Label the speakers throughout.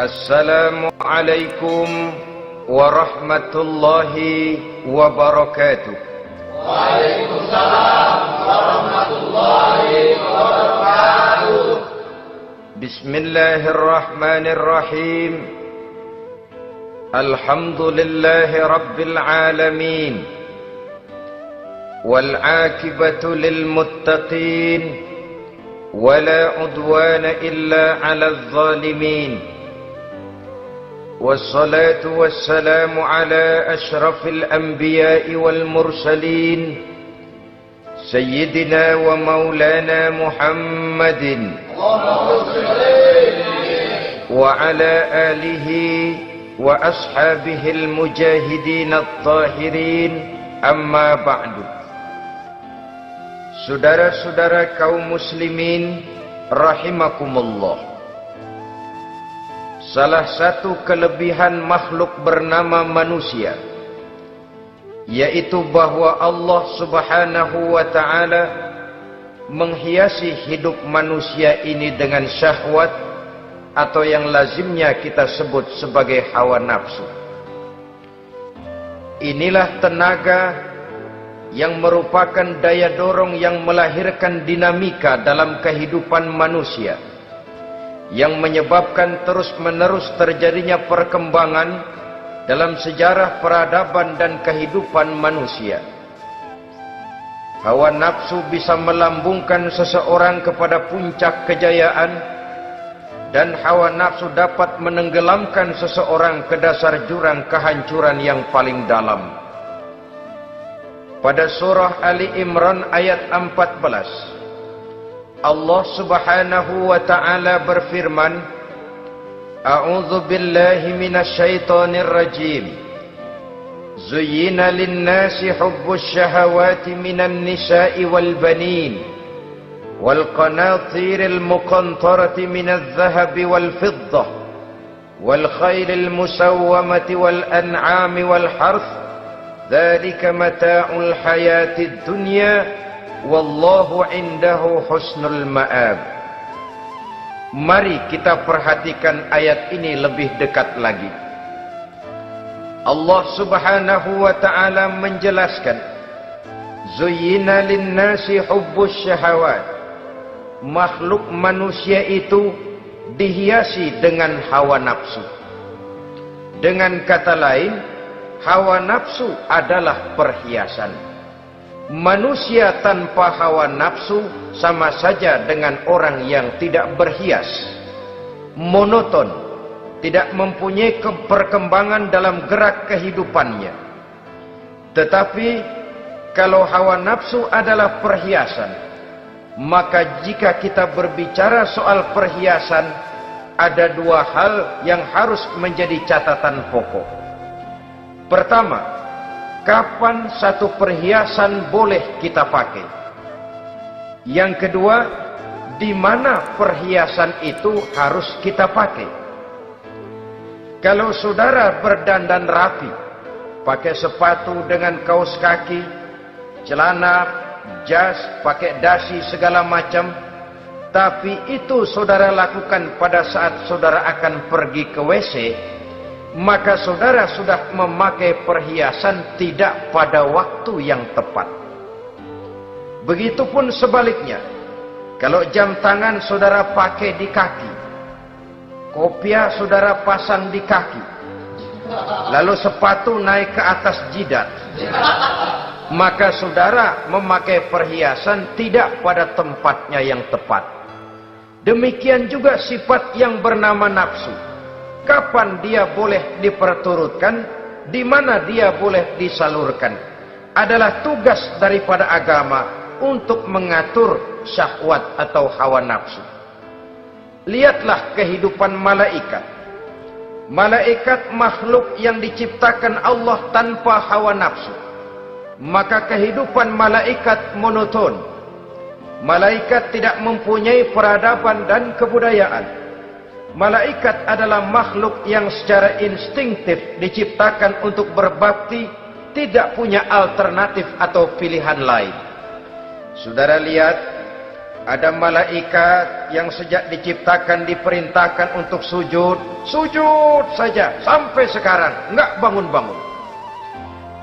Speaker 1: Assalamualaikum warahmatullahi wabarakatuh.
Speaker 2: Waalaikumsalam warahmatullahi wabarakatuh.
Speaker 1: Bismillahirrahmanirrahim. Alhamdulillahi rabbil alamin. Wal aqibatu lil muttaqin. Wala udwana illa 'alal zalimin. والصلاة والسلام على أشرف الأنبياء والمرسلين سيدنا ومولانا محمد وعلى آله وأصحابه المجاهدين الطاهرين أما بعد. Saudara-saudara kaum muslimin rahimakumullah. Salah satu kelebihan makhluk bernama manusia, yaitu bahwa Allah subhanahu wa ta'ala menghiasi hidup manusia ini dengan syahwat atau yang lazimnya kita sebut sebagai hawa nafsu. Inilah tenaga yang merupakan daya dorong yang melahirkan dinamika dalam kehidupan manusia, yang menyebabkan terus-menerus terjadinya perkembangan dalam sejarah peradaban dan kehidupan manusia. Hawa nafsu bisa melambungkan seseorang kepada puncak kejayaan, dan hawa nafsu dapat menenggelamkan seseorang ke dasar jurang kehancuran yang paling dalam. Pada surah Ali Imran ayat 14, Allah subhanahu wa ta'ala berfirman, A'udzu billahi minasy syaithanir rajim. Zuyyina lin-nasi hubbus syahawati minan nisa'i wal banin wal qanatiril muqantarati minadh dhahabi wal fiddah wal khailil musawwamati wal an'ami wal harth. Dzalika mata'ul hayatid dunya. Wallahu indahu husnul ma'ab. Mari kita perhatikan ayat ini lebih dekat lagi. Allah subhanahu wa ta'ala menjelaskan, Zuyyina linnasi hubbus syahawat. Makhluk manusia itu dihiasi dengan hawa nafsu. Dengan kata lain, hawa nafsu adalah perhiasan. Manusia tanpa hawa nafsu sama saja dengan orang yang tidak berhias, monoton, tidak mempunyai perkembangan dalam gerak kehidupannya. Tetapi kalau hawa nafsu adalah perhiasan, maka jika kita berbicara soal perhiasan, ada dua hal yang harus menjadi catatan pokok. Pertama, kapan satu perhiasan boleh kita pakai? Yang kedua, di mana perhiasan itu harus kita pakai? Kalau saudara berdandan rapi, pakai sepatu dengan kaos kaki, celana, jas, pakai dasi segala macam, tapi itu saudara lakukan pada saat saudara akan pergi ke WC, maka saudara sudah memakai perhiasan tidak pada waktu yang tepat. Begitupun sebaliknya, kalau jam tangan saudara pakai di kaki, kopiah saudara pasang di kaki, lalu sepatu naik ke atas jidat, maka saudara memakai perhiasan tidak pada tempatnya yang tepat. Demikian juga sifat yang bernama nafsu. Kapan dia boleh diperturutkan, di mana dia boleh disalurkan, adalah tugas daripada agama untuk mengatur syahwat atau hawa nafsu. Lihatlah kehidupan malaikat. Malaikat makhluk yang diciptakan Allah tanpa hawa nafsu. Maka kehidupan malaikat monoton. Malaikat tidak mempunyai peradaban dan kebudayaan. Malaikat adalah makhluk yang secara instinktif diciptakan untuk berbakti, tidak punya alternatif atau pilihan lain. Saudara lihat, Ada malaikat yang sejak diciptakan diperintahkan untuk sujud, sujud saja sampai sekarang enggak bangun-bangun.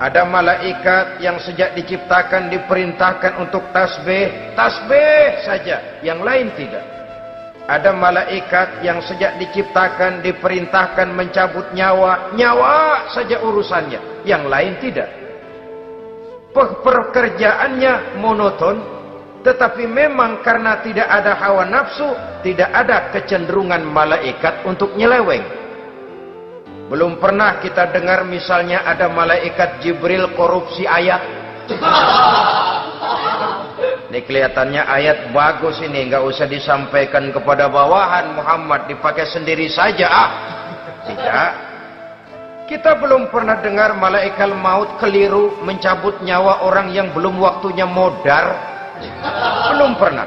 Speaker 1: Ada malaikat yang sejak diciptakan diperintahkan untuk tasbih, tasbih saja, yang lain tidak. Ada malaikat yang sejak diciptakan diperintahkan mencabut nyawa, nyawa saja urusannya, yang lain tidak. Pekerjaannya monoton, tetapi memang karena tidak ada hawa nafsu, tidak ada kecenderungan malaikat untuk nyeleweng. Belum pernah kita dengar misalnya ada malaikat Jibril korupsi ayat. Ini kelihatannya ayat bagus ini, nggak usah disampaikan kepada bawahan Muhammad, dipakai sendiri saja. Tidak. Kita belum pernah dengar malaikat maut keliru mencabut nyawa orang yang belum waktunya modar. Belum pernah.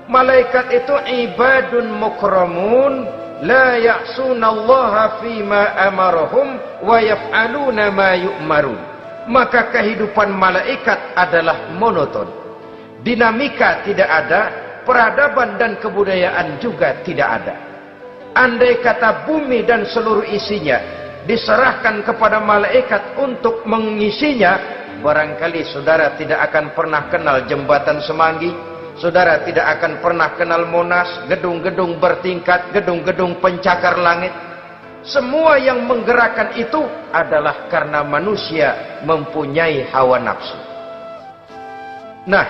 Speaker 1: Malaikat itu ibadun mukramun, la ya'sunallaha fima amarahum wa yaf'aluna ma yu'marun. Maka kehidupan malaikat adalah monoton. Dinamika tidak ada, peradaban dan kebudayaan juga tidak ada. Andai kata bumi dan seluruh isinya diserahkan kepada malaikat untuk mengisinya, barangkali saudara tidak akan pernah kenal jembatan Semanggi, saudara tidak akan pernah kenal Monas, gedung-gedung bertingkat, gedung-gedung pencakar langit. Semua yang menggerakkan itu adalah karena manusia mempunyai hawa nafsu. Nah,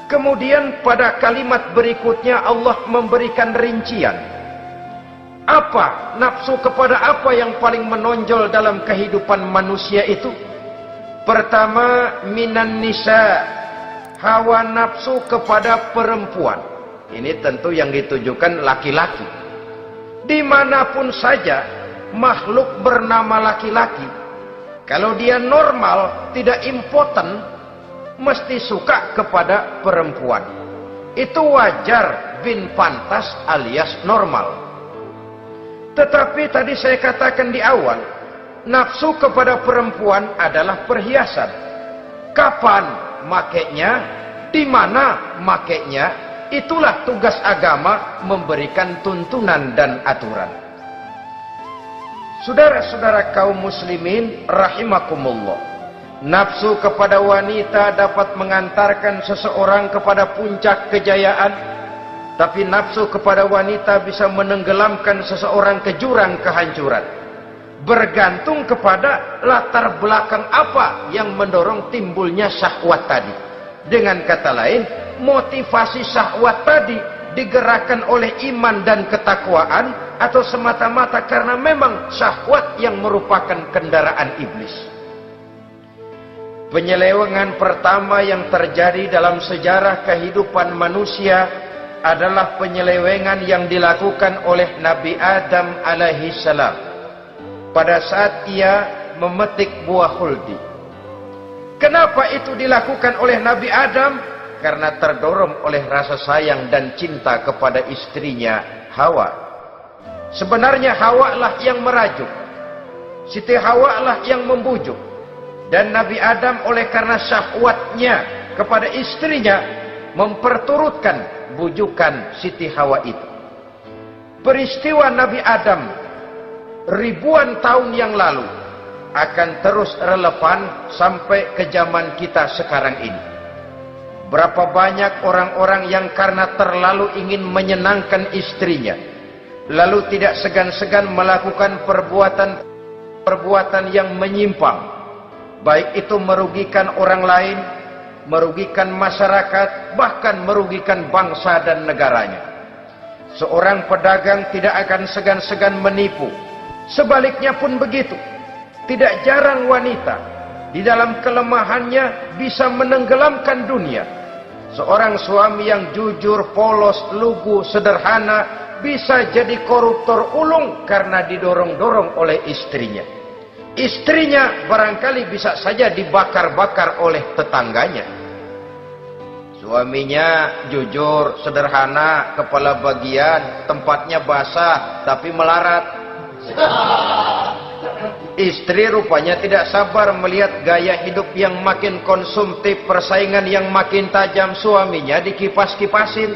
Speaker 1: kemudian pada kalimat berikutnya Allah memberikan rincian. Apa nafsu kepada apa yang paling menonjol dalam kehidupan manusia itu? Pertama, minan nisa, hawa nafsu kepada perempuan. Ini tentu yang ditujukan laki-laki. Dimanapun saja makhluk bernama laki-laki, kalau dia normal, tidak impoten, mesti suka kepada perempuan. Itu wajar, bin pantas alias normal. Tetapi tadi saya katakan di awal, nafsu kepada perempuan adalah perhiasan. Kapan makainya, di mana makainya, itulah tugas agama memberikan tuntunan dan aturan. Saudara-saudara kaum muslimin rahimakumullah, nafsu kepada wanita dapat mengantarkan seseorang kepada puncak kejayaan, tapi nafsu kepada wanita bisa menenggelamkan seseorang ke jurang kehancuran. Bergantung kepada latar belakang apa yang mendorong timbulnya syahwat tadi. Dengan kata lain, motivasi syahwat tadi digerakkan oleh iman dan ketakwaan, atau semata-mata karena memang syahwat yang merupakan kendaraan iblis. Penyelewengan pertama yang terjadi dalam sejarah kehidupan manusia adalah penyelewengan yang dilakukan oleh Nabi Adam alaihi salam pada saat ia memetik buah khuldi. Kenapa itu dilakukan oleh Nabi Adam? Karena terdorong oleh rasa sayang dan cinta kepada istrinya Hawa. Sebenarnya Hawa lah yang merajuk, Siti Hawa lah yang membujuk, dan Nabi Adam oleh karena syahwatnya kepada istrinya memperturutkan bujukan Siti Hawa itu. Peristiwa Nabi Adam ribuan tahun yang lalu akan terus relevan sampai ke zaman kita sekarang ini. Berapa banyak orang-orang yang karena terlalu ingin menyenangkan istrinya, lalu tidak segan-segan melakukan perbuatan yang menyimpang, baik itu merugikan orang lain, merugikan masyarakat, bahkan merugikan bangsa dan negaranya. Seorang pedagang tidak akan segan-segan menipu. Sebaliknya pun begitu. Tidak jarang wanita di dalam kelemahannya bisa menenggelamkan dunia. Seorang suami yang jujur, polos, lugu, sederhana bisa jadi koruptor ulung karena didorong-dorong oleh istrinya. Istrinya barangkali bisa saja dibakar-bakar oleh tetangganya. Suaminya jujur, sederhana, kepala bagian, tempatnya basah tapi melarat. Istri rupanya tidak sabar melihat gaya hidup yang makin konsumtif, persaingan yang makin tajam. Suaminya dikipas-kipasin.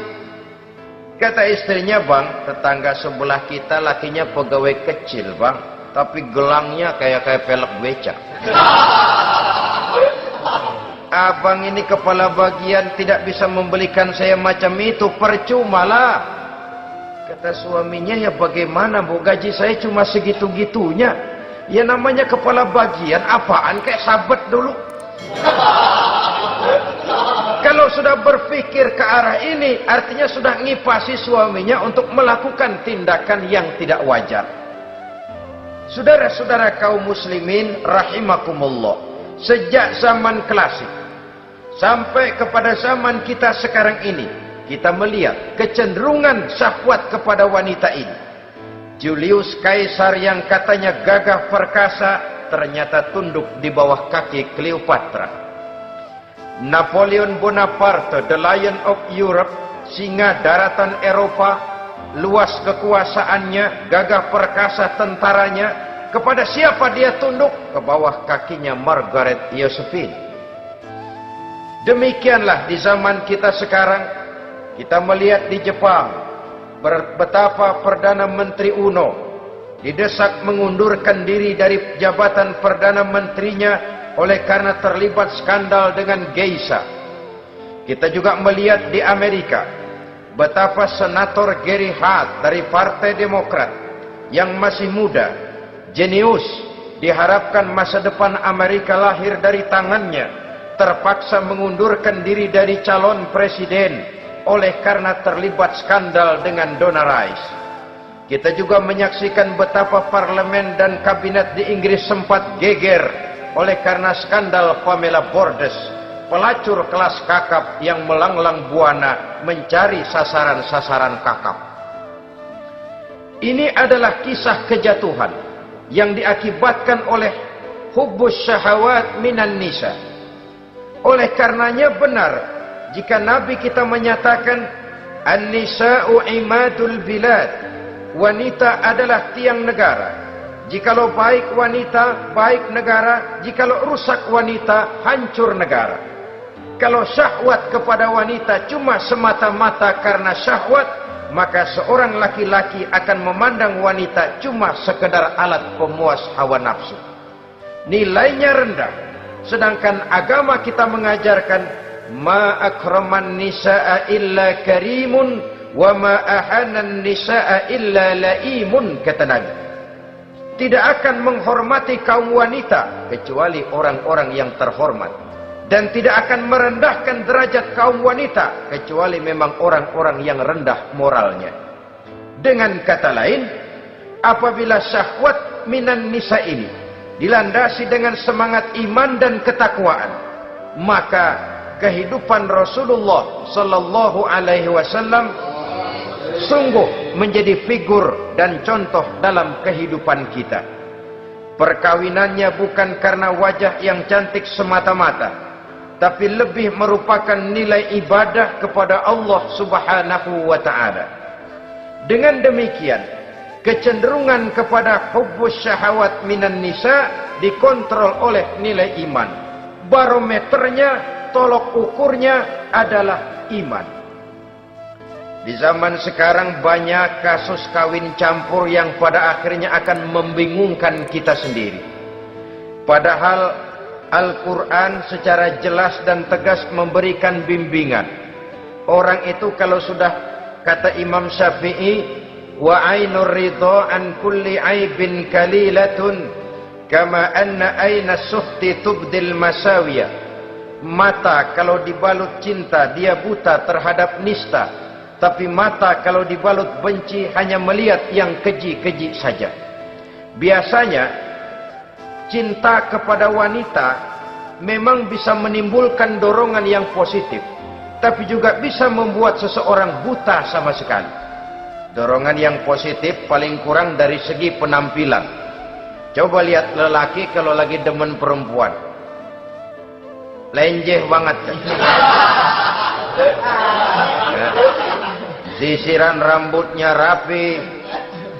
Speaker 1: Kata istrinya, bang, tetangga sebelah kita lakinya pegawai kecil, bang, tapi gelangnya kayak pelek becak. Abang ini kepala bagian tidak bisa membelikan saya macam itu, percuma lah. Kata suaminya, ya bagaimana bu, gaji saya cuma segitu-gitunya. Ya namanya kepala bagian, apaan, kayak sabet dulu. Kalau sudah berpikir ke arah ini, artinya sudah ngipasi suaminya untuk melakukan tindakan yang tidak wajar. Saudara-saudara kaum muslimin rahimakumullah, sejak zaman klasik sampai kepada zaman kita sekarang ini, kita melihat kecenderungan syahwat kepada wanita ini. Julius Caesar yang katanya gagah perkasa ternyata tunduk di bawah kaki Cleopatra. Napoleon Bonaparte, the Lion of Europe, singa daratan Eropa, luas kekuasaannya, gagah perkasa tentaranya, kepada siapa dia tunduk? Ke bawah kakinya Margaret Josephine. Demikianlah di zaman kita sekarang, kita melihat di Jepang, betapa Perdana Menteri Uno didesak mengundurkan diri dari jabatan Perdana Menterinya oleh karena terlibat skandal dengan geisha. Kita juga melihat di Amerika betapa Senator Gary Hart dari Partai Demokrat yang masih muda, jenius, diharapkan masa depan Amerika lahir dari tangannya, terpaksa mengundurkan diri dari calon presiden oleh karena terlibat skandal dengan Donna Rice. Kita juga menyaksikan betapa parlemen dan kabinet di Inggris sempat geger oleh karena skandal Pamela Bordes, pelacur kelas kakap yang melanglang buana mencari sasaran-sasaran kakap. Ini adalah kisah kejatuhan yang diakibatkan oleh hubbus syahawat minan nisa. Oleh karenanya benar jika Nabi kita menyatakan an-nisa'u imadul bilad, wanita adalah tiang negara. Jikalau baik wanita, baik negara. Jikalau rusak wanita, hancur negara. Kalau syahwat kepada wanita cuma semata-mata karena syahwat, maka seorang laki-laki akan memandang wanita cuma sekedar alat pemuas hawa nafsu. Nilainya rendah. Sedangkan agama kita mengajarkan ma akraman nisaa illa karimun wa ma ahanan nisaa illa laimun, kata Nabi. Tidak akan menghormati kaum wanita kecuali orang-orang yang terhormat, dan tidak akan merendahkan derajat kaum wanita kecuali memang orang-orang yang rendah moralnya. Dengan kata lain, apabila syahwat minan nisa ini dilandasi dengan semangat iman dan ketakwaan, maka kehidupan Rasulullah sallallahu alaihi wasallam sungguh menjadi figur dan contoh dalam kehidupan kita. Perkawinannya bukan karena wajah yang cantik semata-mata, tapi lebih merupakan nilai ibadah kepada Allah Subhanahu wa taala. Dengan demikian, kecenderungan kepada hubbus syahawat minan nisa dikontrol oleh nilai iman. Barometernya, tolok ukurnya adalah iman. Di zaman sekarang banyak kasus kawin campur yang pada akhirnya akan membingungkan kita sendiri. Padahal Al-Quran secara jelas dan tegas memberikan bimbingan. Orang itu kalau sudah, kata Imam Syafi'i, wa ainur ridha an kulli aibin kalilatun kama anna aina suhti tubdil masawiya. Mata kalau dibalut cinta dia buta terhadap nista, tapi mata kalau dibalut benci hanya melihat yang keji-keji saja. Biasanya cinta kepada wanita memang bisa menimbulkan dorongan yang positif, tapi juga bisa membuat seseorang buta sama sekali. Dorongan yang positif paling kurang dari segi penampilan. Coba lihat lelaki kalau lagi demen perempuan, lenjeh banget kan? Sisiran rambutnya rapi,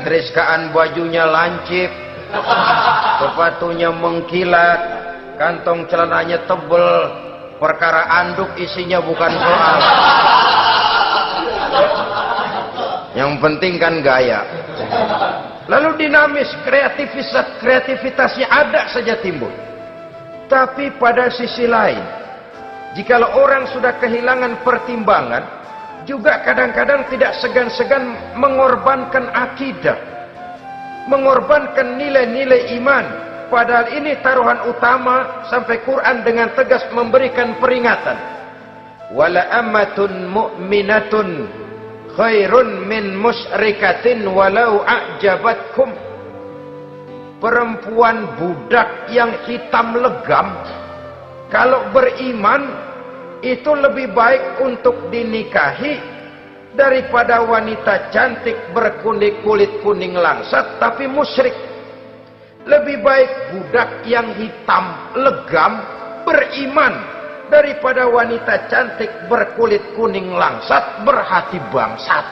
Speaker 1: teriskaan bajunya lancip, sepatunya mengkilat, kantong celananya tebel, perkara anduk isinya bukan soal. Yang penting kan gaya. Lalu dinamis, kreativitasnya ada saja timbul. Tapi pada sisi lain, jikalau orang sudah kehilangan pertimbangan, juga kadang-kadang tidak segan-segan mengorbankan akidah, mengorbankan nilai-nilai iman. Padahal ini taruhan utama, sampai Quran dengan tegas memberikan peringatan. Wala ammatun mu'minatun khairun min musyrikatin walau a'jabatkum. Perempuan budak yang hitam legam, kalau beriman itu lebih baik untuk dinikahi daripada wanita cantik berkulit kuning langsat tapi musyrik. Lebih baik budak yang hitam legam beriman daripada wanita cantik berkulit kuning langsat berhati bangsat.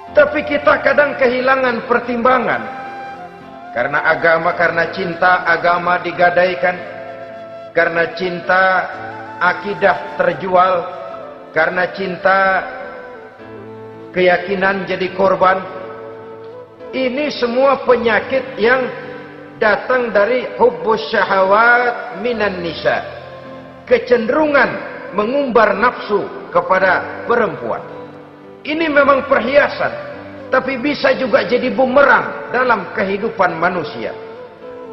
Speaker 1: Tapi kita kadang kehilangan pertimbangan. Karena agama, karena cinta agama digadaikan. Karena cinta akidah terjual. Karena cinta keyakinan jadi korban. Ini semua penyakit yang datang dari hubbus syahawat minan nisa. Kecenderungan mengumbar nafsu kepada perempuan. Ini memang perhiasan, tapi bisa juga jadi bumerang dalam kehidupan manusia.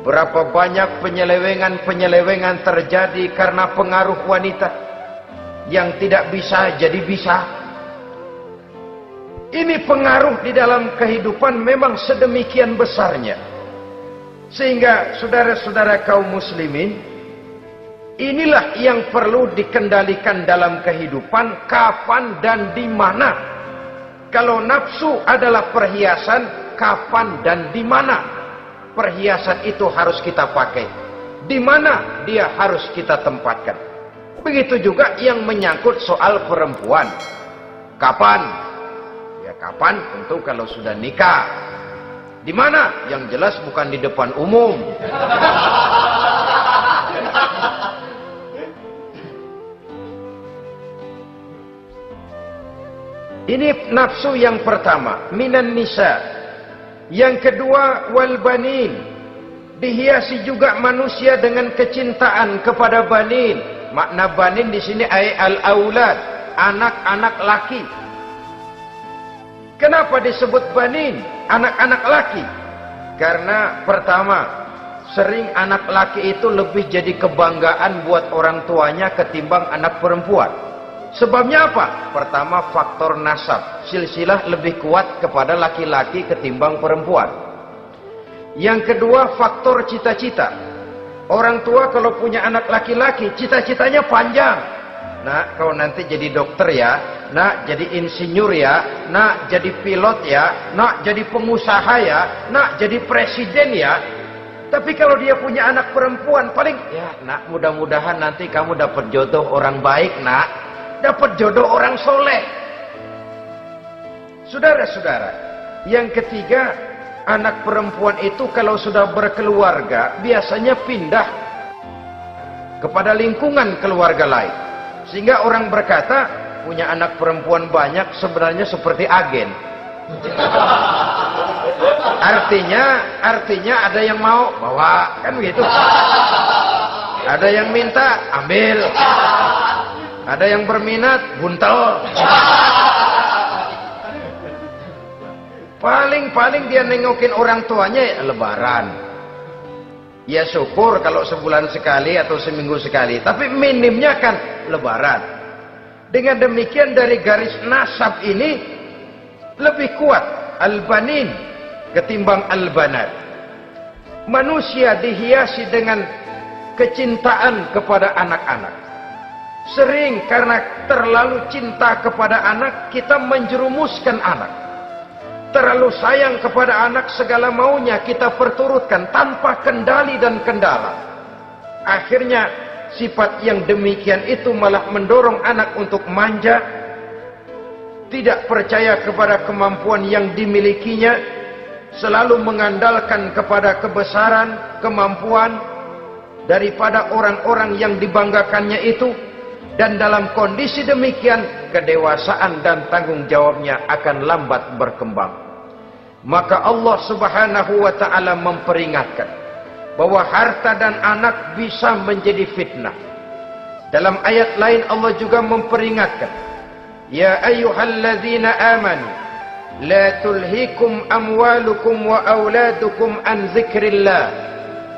Speaker 1: Berapa banyak penyelewengan terjadi karena pengaruh wanita yang tidak bisa jadi bisa. Ini pengaruh di dalam kehidupan memang sedemikian besarnya. Sehingga saudara-saudara kaum muslimin, inilah yang perlu dikendalikan dalam kehidupan, kapan dan di mana. Kalau nafsu adalah perhiasan, kapan dan di mana perhiasan itu harus kita pakai, di mana dia harus kita tempatkan. Begitu juga yang menyangkut soal perempuan. Kapan? Ya kapan tentu kalau sudah nikah. Di mana? Yang jelas bukan di depan umum. Ini nafsu yang pertama, minan nisa. Yang kedua, wal banin. Dihiasi juga manusia dengan kecintaan kepada banin. Makna banin di sini al-aulad, anak-anak laki. Kenapa disebut banin, anak-anak laki? Karena pertama, sering anak laki itu lebih jadi kebanggaan buat orang tuanya ketimbang anak perempuan. Sebabnya apa? Pertama, faktor nasab. Silsilah lebih kuat kepada laki-laki ketimbang perempuan. Yang kedua, faktor cita-cita. Orang tua kalau punya anak laki-laki, cita-citanya panjang. Nak, kau nanti jadi dokter ya. Nak, jadi insinyur ya. Nak, jadi pilot ya. Nak, jadi pengusaha ya. Nak, jadi presiden ya. Tapi kalau dia punya anak perempuan, paling, ya nak, mudah-mudahan nanti kamu dapat jodoh orang baik nak. Dapat jodoh orang soleh. Saudara-saudara, yang ketiga, anak perempuan itu kalau sudah berkeluarga biasanya pindah kepada lingkungan keluarga lain. Sehingga orang berkata, punya anak perempuan banyak sebenarnya seperti agen. Artinya ada yang mau bawa, kan begitu. Ada yang minta, ambil. Ada yang berminat, buntel. Paling dia nengokin orang tuanya ya lebaran. Ya syukur kalau sebulan sekali atau seminggu sekali. Tapi minimnya kan lebaran. Dengan demikian dari garis nasab ini lebih kuat al-banin ketimbang al-banat. Manusia dihiasi dengan kecintaan kepada anak-anak. Sering karena terlalu cinta kepada anak, kita menjerumuskan anak. Terlalu sayang kepada anak, segala maunya kita perturutkan tanpa kendali dan kendala. Akhirnya sifat yang demikian itu malah mendorong anak untuk manja, tidak percaya kepada kemampuan yang dimilikinya, selalu mengandalkan kepada kebesaran, kemampuan daripada orang-orang yang dibanggakannya itu, dan dalam kondisi demikian kedewasaan dan tanggung jawabnya akan lambat berkembang. Maka Allah Subhanahu wa ta'ala memperingatkan bahwa harta dan anak bisa menjadi fitnah. Dalam ayat lain Allah juga memperingatkan, ya ayyuhalladzina amanu la tulhikum amwalukum wa auladukum an dzikrillah.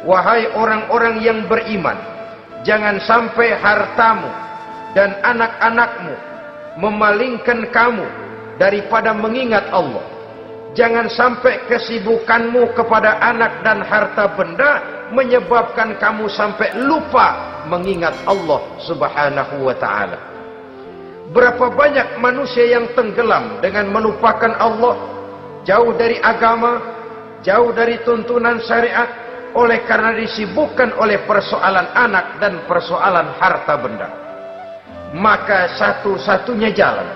Speaker 1: Wahai orang-orang yang beriman, jangan sampai hartamu dan anak-anakmu memalingkan kamu daripada mengingat Allah. Jangan sampai kesibukanmu kepada anak dan harta benda menyebabkan kamu sampai lupa mengingat Allah Subhanahu wa ta'ala. Berapa banyak manusia yang tenggelam dengan melupakan Allah, jauh dari agama, jauh dari tuntunan syariat, oleh karena disibukkan oleh persoalan anak dan persoalan harta benda. Maka satu-satunya jalan,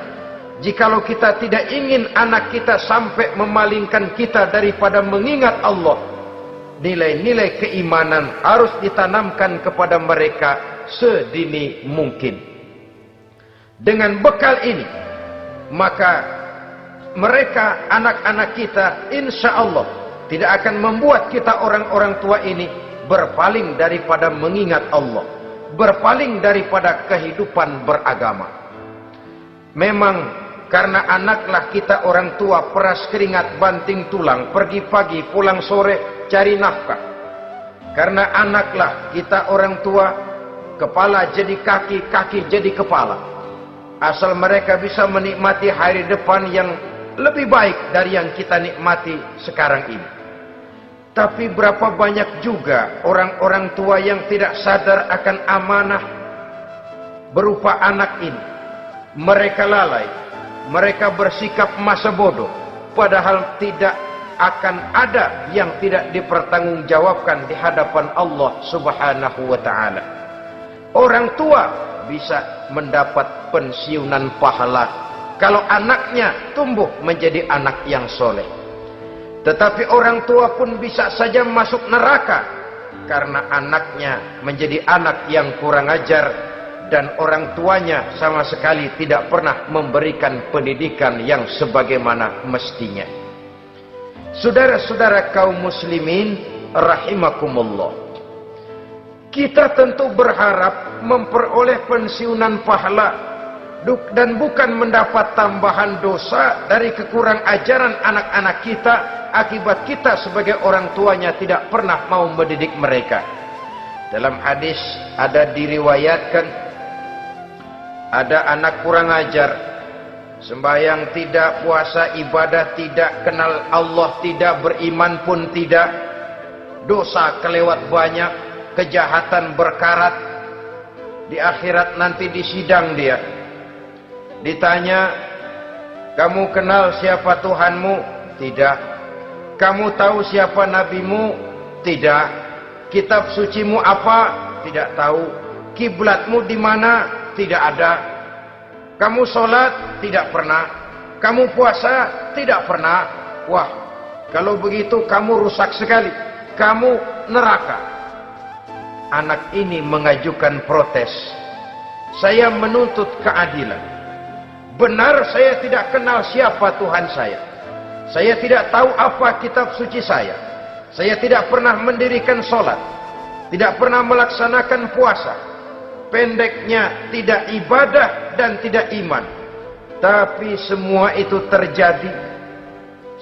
Speaker 1: jikalau kita tidak ingin anak kita sampai memalingkan kita daripada mengingat Allah, nilai-nilai keimanan harus ditanamkan kepada mereka sedini mungkin. Dengan bekal ini, maka mereka, anak-anak kita, insya Allah tidak akan membuat kita orang-orang tua ini berpaling daripada mengingat Allah, berpaling daripada kehidupan beragama. Memang karena anaklah kita orang tua peras keringat banting tulang, pergi pagi pulang sore cari nafkah. Karena anaklah kita orang tua, kepala jadi kaki, kaki jadi kepala. Asal mereka bisa menikmati hari depan yang lebih baik dari yang kita nikmati sekarang ini. Tapi berapa banyak juga orang-orang tua yang tidak sadar akan amanah berupa anak ini. Mereka lalai, mereka bersikap masa bodoh, padahal tidak akan ada yang tidak dipertanggungjawabkan di hadapan Allah Subhanahu wa ta'ala. Orang tua bisa mendapat pensiunan pahala kalau anaknya tumbuh menjadi anak yang soleh. Tetapi orang tua pun bisa saja masuk neraka karena anaknya menjadi anak yang kurang ajar dan orang tuanya sama sekali tidak pernah memberikan pendidikan yang sebagaimana mestinya. Saudara-saudara kaum muslimin rahimakumullah, kita tentu berharap memperoleh pensiunan pahala dan bukan mendapat tambahan dosa dari kekurang ajaran anak-anak kita akibat kita sebagai orang tuanya tidak pernah mau mendidik mereka. Dalam hadis ada diriwayatkan, ada anak kurang ajar, sembahyang tidak, puasa ibadah tidak, kenal Allah tidak, beriman pun tidak, dosa kelewat banyak, kejahatan berkarat. Di akhirat nanti disidang dia, ditanya, kamu kenal siapa Tuhanmu? Tidak. Kamu tahu siapa nabimu? Tidak. Kitab sucimu apa? Tidak tahu. Kiblatmu di mana? Tidak ada. Kamu sholat? Tidak pernah. Kamu puasa? Tidak pernah. Wah, kalau begitu kamu rusak sekali. Kamu neraka. Anak ini mengajukan protes. Saya menuntut keadilan. Benar saya tidak kenal siapa Tuhan saya. Saya tidak tahu apa kitab suci saya. Saya tidak pernah mendirikan sholat. Tidak pernah melaksanakan puasa. Pendeknya tidak ibadah dan tidak iman. Tapi semua itu terjadi.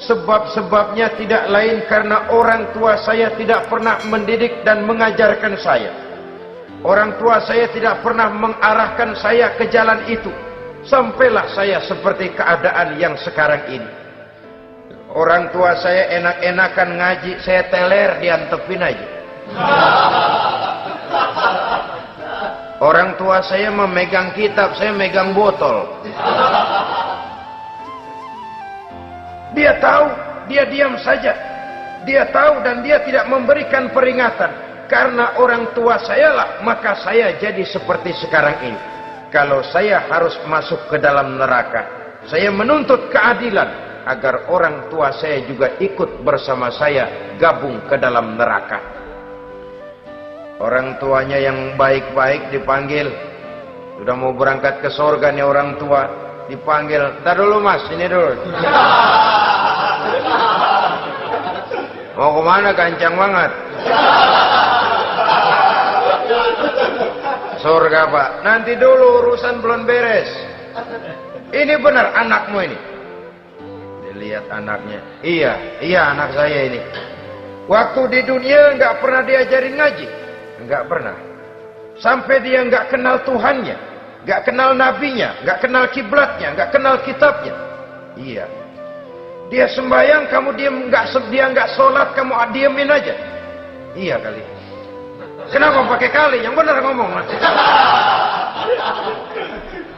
Speaker 1: Sebab-sebabnya tidak lain karena orang tua saya tidak pernah mendidik dan mengajarkan saya. Orang tua saya tidak pernah mengarahkan saya ke jalan itu. Sampailah saya seperti keadaan yang sekarang ini. Orang tua saya enak-enakan ngaji, saya teler diantepin aja. Orang tua saya memegang kitab, saya megang botol. Dia tahu, dia diam saja. Dia tahu dan dia tidak memberikan peringatan. Karena orang tua saya lah, maka saya jadi seperti sekarang ini. Kalau saya harus masuk ke dalam neraka, Saya menuntut keadilan agar orang tua saya juga ikut bersama saya gabung ke dalam neraka. Orang tuanya yang baik-baik dipanggil. Sudah mau berangkat ke surga nih orang tua, dipanggil. Ntar dulu mas, ini dulu. Mau kemana, gancang banget? Surga pak, nanti dulu urusan belum beres. Ini benar anakmu ini? Dilihat anaknya. Iya anak saya ini. Waktu di dunia nggak pernah diajarin ngaji, nggak pernah. Sampai dia nggak kenal Tuhannya, nggak kenal nabinya, nggak kenal kiblatnya, nggak kenal kitabnya. Iya. Dia sembahyang, kamu dia nggak sholat, kamu diemin aja. Iya kali. Kenapa pakai kali? Yang benar ngomong.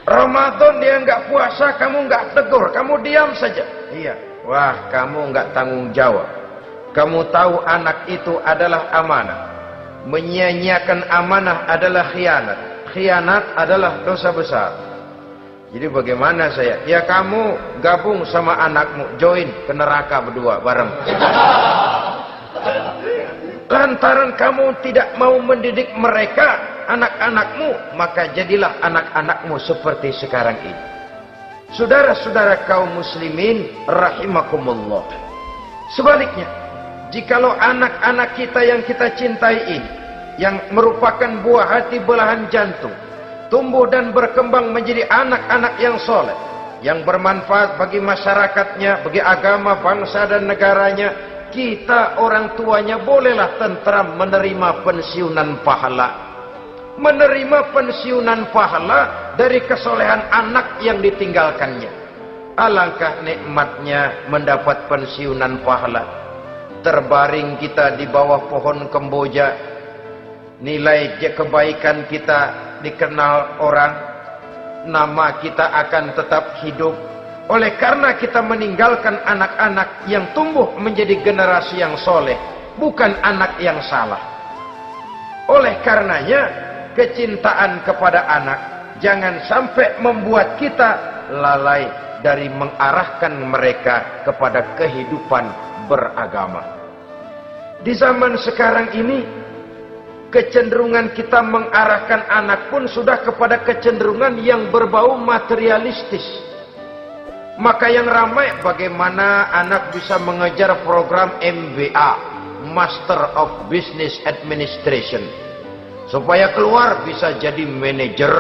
Speaker 1: Ramadan dia nggak puasa, kamu nggak tegur, kamu diam saja. Iya. Wah, kamu nggak tanggung jawab. Kamu tahu anak itu adalah amanah. Menyia-nyiakan amanah adalah khianat. Khianat adalah dosa besar. Jadi bagaimana saya? Ya kamu gabung sama anakmu, join ke neraka berdua bareng. Lantaran kamu tidak mau mendidik mereka, anak-anakmu, maka jadilah anak-anakmu seperti sekarang ini. Saudara-saudara kaum muslimin rahimakumullah. Sebaliknya, jikalau anak-anak kita yang kita cintai ini, yang merupakan buah hati belahan jantung, tumbuh dan berkembang menjadi anak-anak yang soleh, yang bermanfaat bagi masyarakatnya, bagi agama, bangsa dan negaranya, kita orang tuanya bolehlah tentram menerima pensiunan pahala. Menerima pensiunan pahala dari kesolehan anak yang ditinggalkannya. Alangkah nikmatnya mendapat pensiunan pahala. Terbaring kita di bawah pohon kemboja, nilai kebaikan kita dikenal orang, nama kita akan tetap hidup. Oleh karena kita meninggalkan anak-anak yang tumbuh menjadi generasi yang soleh, bukan anak yang salah. Oleh karenanya, kecintaan kepada anak jangan sampai membuat kita lalai dari mengarahkan mereka kepada kehidupan beragama. Di zaman sekarang ini, kecenderungan kita mengarahkan anak pun sudah kepada kecenderungan yang berbau materialistis. Maka yang ramai bagaimana anak bisa mengejar program MBA, Master of Business Administration, supaya keluar bisa jadi manajer.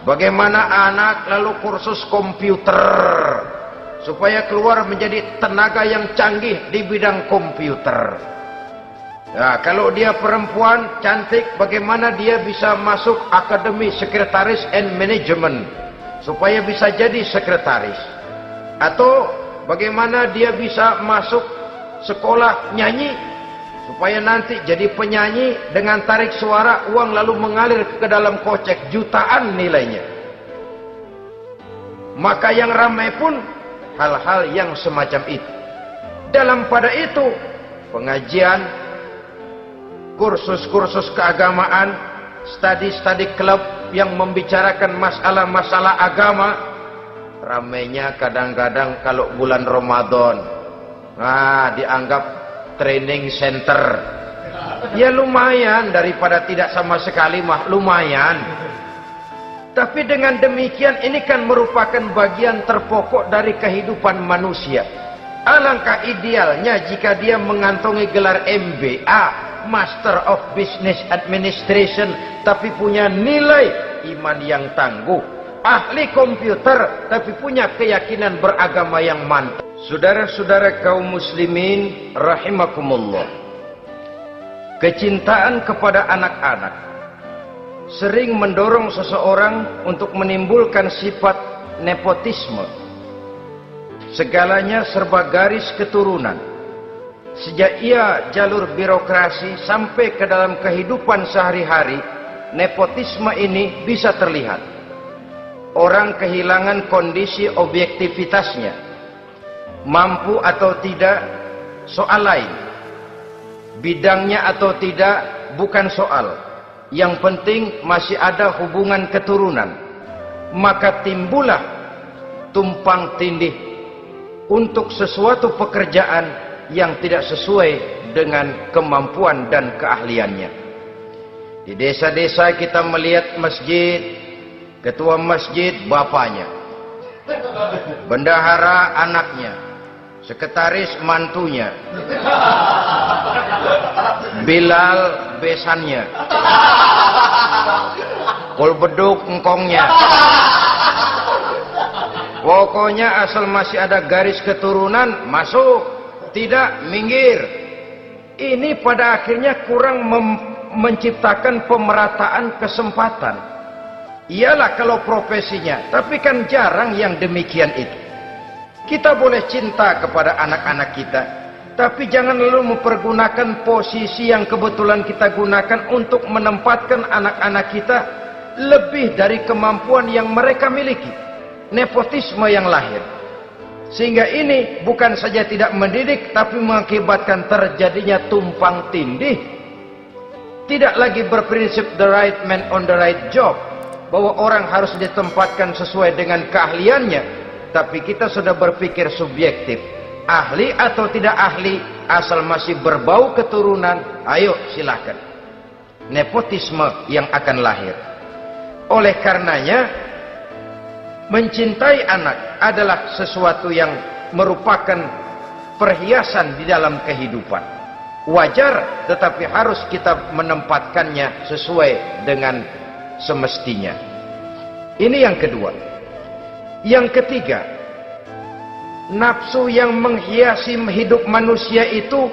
Speaker 1: Bagaimana anak lalu kursus komputer, supaya keluar menjadi tenaga yang canggih di bidang komputer. Nah, kalau dia perempuan cantik, bagaimana dia bisa masuk Akademi Sekretaris and Management, supaya bisa jadi sekretaris. Atau bagaimana dia bisa masuk sekolah nyanyi, supaya nanti jadi penyanyi dengan tarik suara, uang lalu mengalir ke dalam kocek jutaan nilainya. Maka yang ramai pun hal-hal yang semacam itu. Dalam pada itu, pengajian, kursus-kursus keagamaan, studi-studi klub yang membicarakan masalah-masalah agama, ramainya kadang-kadang kalau bulan Ramadan, dianggap training center. Ya lumayan, daripada tidak sama sekali mah lumayan. Tapi dengan demikian ini kan merupakan bagian terpokok dari kehidupan manusia. Alangkah idealnya jika dia mengantongi gelar MBA, Master of Business Administration, tapi punya nilai iman yang tangguh, ahli komputer, tapi punya keyakinan beragama yang mantap. Saudara-saudara kaum muslimin rahimakumullah, kecintaan kepada anak-anak sering mendorong seseorang untuk menimbulkan sifat nepotisme. Segalanya serba garis keturunan. Sejak ia jalur birokrasi sampai ke dalam kehidupan sehari-hari, nepotisme ini bisa terlihat. Orang kehilangan kondisi objektivitasnya. Mampu atau tidak, soal lain. Bidangnya atau tidak, bukan soal. Yang penting masih ada hubungan keturunan. maka timbullah tumpang tindih untuk sesuatu pekerjaan yang tidak sesuai dengan kemampuan dan keahliannya. Di desa-desa kita melihat masjid, ketua masjid bapaknya, bendahara anaknya, sekretaris mantunya, Bilal besannya, kul beduk engkongnya. Pokoknya asal masih ada garis keturunan masuk, tidak minggir. Ini pada akhirnya kurang menciptakan pemerataan kesempatan. Iyalah kalau profesinya, tapi kan jarang yang demikian itu. Kita boleh cinta kepada anak-anak kita, tapi jangan lalu mempergunakan posisi yang kebetulan kita gunakan untuk menempatkan anak-anak kita lebih dari kemampuan yang mereka miliki. Nepotisme yang lahir, sehingga ini bukan saja tidak mendidik, tapi mengakibatkan terjadinya tumpang tindih. Tidak lagi berprinsip the right man on the right job, bahwa orang harus ditempatkan sesuai dengan keahliannya, tapi kita sudah berpikir subjektif, ahli atau tidak ahli, asal masih berbau keturunan, ayo silakan. Nepotisme yang akan lahir. Oleh karenanya, mencintai anak adalah sesuatu yang merupakan perhiasan di dalam kehidupan. Wajar, tetapi harus kita menempatkannya sesuai dengan semestinya. Ini yang kedua. Yang ketiga, nafsu yang menghiasi hidup manusia itu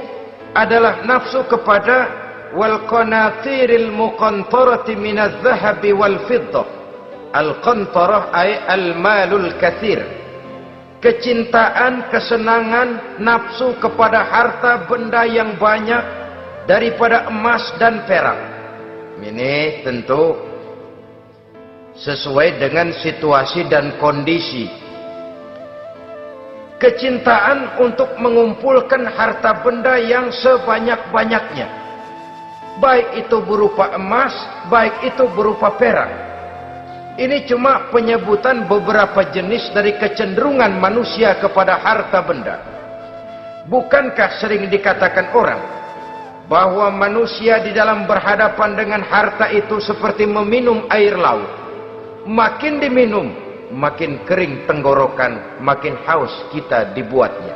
Speaker 1: adalah nafsu kepada wal qanatiril muqantarati minadz zahabi wal fiddah. Al-qantarah ay al-malul katsir. Kecintaan, kesenangan, nafsu kepada harta benda yang banyak daripada emas dan perak. Ini tentu sesuai dengan situasi dan kondisi. Kecintaan untuk mengumpulkan harta benda yang sebanyak-banyaknya, baik itu berupa emas, baik itu berupa perak. Ini cuma penyebutan beberapa jenis dari kecenderungan manusia kepada harta benda. Bukankah sering dikatakan orang bahwa manusia di dalam berhadapan dengan harta itu seperti meminum air laut. Makin diminum, makin kering tenggorokan, makin haus kita dibuatnya.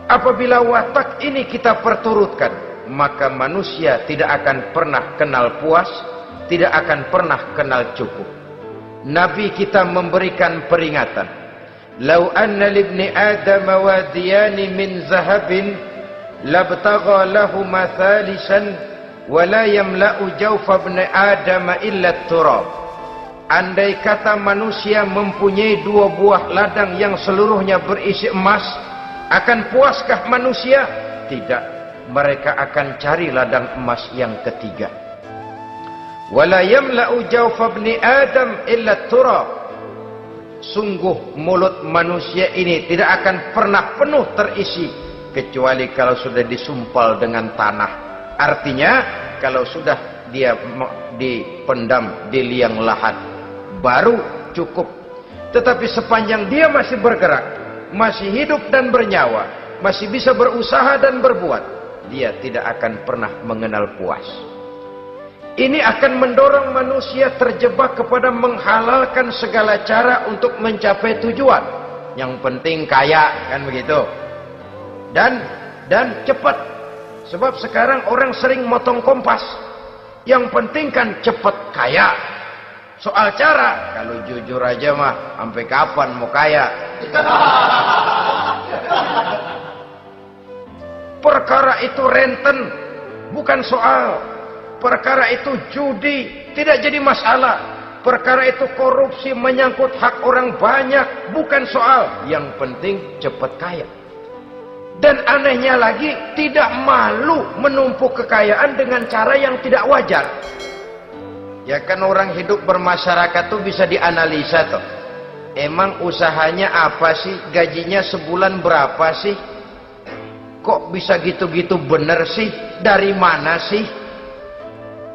Speaker 1: Apabila watak ini kita perturutkan, maka manusia tidak akan pernah kenal puas, tidak akan pernah kenal cukup. Nabi kita memberikan peringatan. Lau anna libni Adam wadiyani min zahabin labtagha lahuma thalisan wa la yamla'u jawfa ibni Adam illa turab. Andai kata manusia mempunyai dua buah ladang yang seluruhnya berisi emas, akan puaskah manusia? Tidak. Mereka akan cari ladang emas yang ketiga. Wala yamla'u jawfa ibni Adam illa turab. Sungguh mulut manusia ini tidak akan pernah penuh terisi kecuali kalau sudah disumpal dengan tanah. Artinya kalau sudah dia dipendam di liang lahat baru cukup. Tetapi sepanjang dia masih bergerak, masih hidup dan bernyawa, masih bisa berusaha dan berbuat, dia tidak akan pernah mengenal puas. Ini akan mendorong manusia terjebak kepada menghalalkan segala cara untuk mencapai tujuan. Yang penting kaya, kan begitu. Dan cepat. Sebab sekarang orang sering motong kompas. Yang penting kan cepat kaya. Soal cara, kalau jujur aja mah, sampai kapan mau kaya? Perkara itu renten, bukan soal. Perkara itu judi, tidak jadi masalah. Perkara itu korupsi, menyangkut hak orang banyak, bukan soal. Yang penting cepat kaya. Dan anehnya lagi, tidak malu menumpuk kekayaan dengan cara yang tidak wajar. Ya kan orang hidup bermasyarakat tuh bisa dianalisa tuh. Emang usahanya apa sih? Gajinya sebulan berapa sih? Kok bisa gitu-gitu bener sih? Dari mana sih?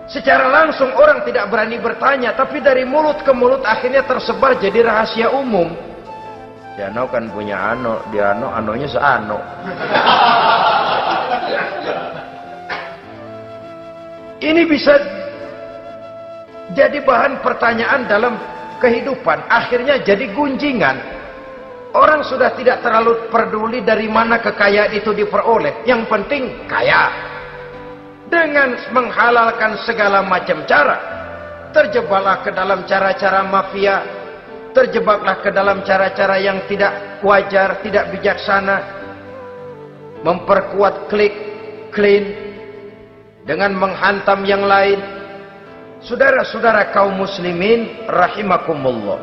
Speaker 1: Secara langsung orang tidak berani bertanya, tapi dari mulut ke mulut akhirnya tersebar jadi rahasia umum. Si Ano kan punya ano, dia anonya seano. Ini bisa jadi bahan pertanyaan dalam kehidupan, akhirnya jadi gunjingan. Orang sudah tidak terlalu peduli dari mana kekayaan itu diperoleh, yang penting kaya. Dengan menghalalkan segala macam cara, terjebaklah ke dalam cara-cara mafia, terjebaklah ke dalam cara-cara yang tidak wajar, tidak bijaksana, memperkuat klik, clean, dengan menghantam yang lain. Saudara-saudara kaum muslimin rahimakumullah,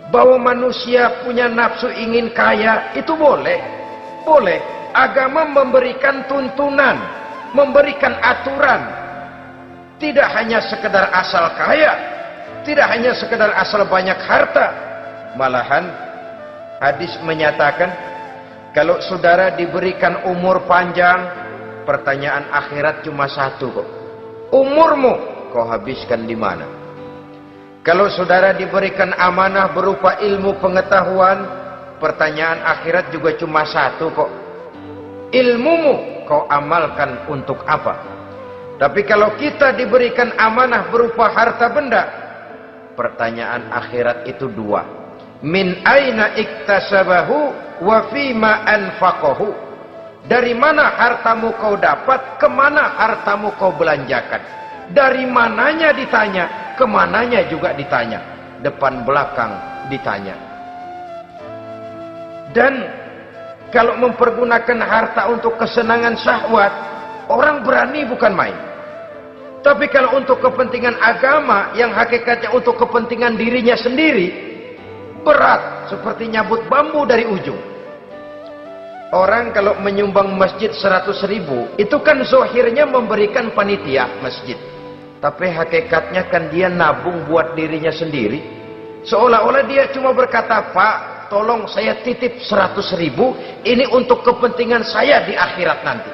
Speaker 1: bahwa manusia punya nafsu ingin kaya itu boleh. Agama memberikan tuntunan, memberikan aturan. Tidak hanya sekedar asal kaya, tidak hanya sekedar asal banyak harta. Malahan hadis menyatakan, kalau saudara diberikan umur panjang, pertanyaan akhirat cuma satu kok. Umurmu kau habiskan di mana? Kalau saudara diberikan amanah berupa ilmu pengetahuan, pertanyaan akhirat juga cuma satu kok. Ilmumu kau amalkan untuk apa? Tapi kalau kita diberikan amanah berupa harta benda, pertanyaan akhirat itu dua. Min aina iktasabahu wa fima anfaqahu. Dari mana hartamu kau dapat, kemana hartamu kau belanjakan. Dari mananya ditanya, kemananya juga ditanya. Depan belakang ditanya. Dan kalau mempergunakan harta untuk kesenangan syahwat, orang berani bukan main. Tapi kalau untuk kepentingan agama, yang hakikatnya untuk kepentingan dirinya sendiri, berat seperti nyabut bambu dari ujung. Orang kalau menyumbang masjid 100.000, itu kan zohirnya memberikan panitia masjid. Tapi hakikatnya kan dia nabung buat dirinya sendiri. Seolah-olah dia cuma berkata, Pak, tolong saya titip 100.000, ini untuk kepentingan saya di akhirat nanti.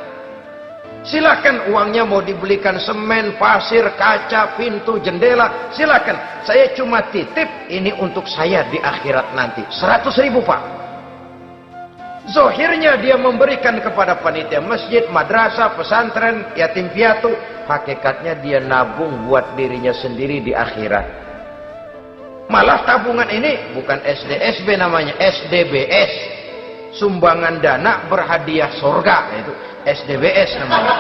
Speaker 1: Silakan uangnya mau dibelikan semen, pasir, kaca, pintu, jendela, silakan. Saya cuma titip, ini untuk saya di akhirat nanti. 100.000 Pak. Zohirnya dia memberikan kepada panitia masjid, madrasah, pesantren, yatim piatu. Hakikatnya dia nabung buat dirinya sendiri di akhirat. Malah tabungan ini bukan SDSB namanya, SDBS. Sumbangan dana berhadiah surga, itu SDBS namanya.